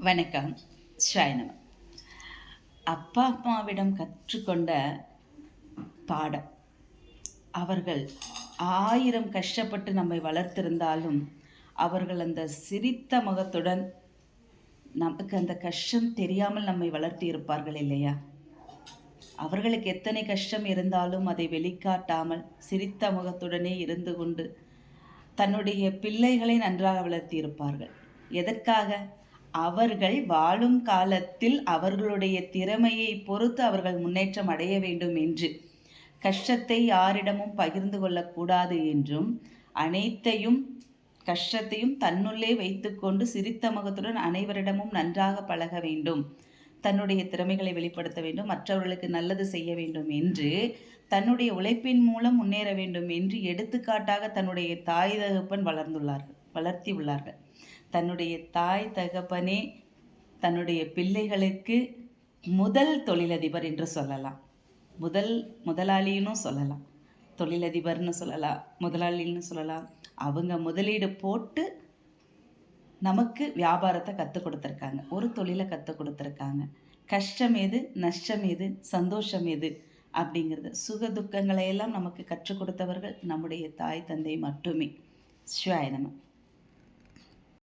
வணக்கம். ஷாய்னம். அப்பா அம்மாவிடம் கற்றுக்கொண்ட பாடம். அவர்கள் 1000 கஷ்டப்பட்டு நம்மை வளர்த்திருந்தாலும், அவர்கள் அந்த சிரித்த முகத்துடன் நமக்கு அந்த கஷ்டம் தெரியாமல் நம்மை வளர்த்தி இருப்பார்கள் இல்லையா? அவர்களுக்கு எத்தனை கஷ்டம் இருந்தாலும் அதை வெளிக்காட்டாமல் சிரித்த முகத்துடனே இருந்து கொண்டு தன்னுடைய பிள்ளைகளை நன்றாக வளர்த்தி இருப்பார்கள். எதற்காக? அவர்கள் வாழும் காலத்தில் அவர்களுடைய திறமையை பொறுத்து அவர்கள் முன்னேற்றம் அடைய வேண்டும் என்று, கஷ்டத்தை யாரிடமும் பகிர்ந்து கொள்ளக்கூடாது என்றும், அனைத்தையும் கஷ்டத்தையும் தன்னுள்ளே வைத்துக்கொண்டு சிரித்த முகத்துடன் அனைவரிடமும் நன்றாக பழக வேண்டும், தன்னுடைய திறமைகளை வெளிப்படுத்த வேண்டும், மற்றவர்களுக்கு நல்லது செய்ய வேண்டும் என்று, தன்னுடைய உழைப்பின் மூலம் முன்னேற வேண்டும் என்று எடுத்துக்காட்டாக தன்னுடைய தாய் தகப்பன் வளர்த்தி உள்ளார்கள். தன்னுடைய தாய் தகப்பனே தன்னுடைய பிள்ளைகளுக்கு முதல் தொழிலதிபர் என்று சொல்லலாம். முதலாளின்னு சொல்லலாம், தொழிலதிபர்னு சொல்லலாம், முதலாளின்னு சொல்லலாம். அவங்க முதலீடு போட்டு நமக்கு வியாபாரத்தை கற்றுக் கொடுத்துருக்காங்க, ஒரு தொழிலை கற்றுக் கொடுத்துருக்காங்க. கஷ்டம் எது, நஷ்டம் எது, சந்தோஷம் எது அப்படிங்கிறது, சுக துக்கங்களை எல்லாம் நமக்கு கற்றுக் கொடுத்தவர்கள் நம்முடைய தாய் தந்தை மட்டுமே. சிவாய நம.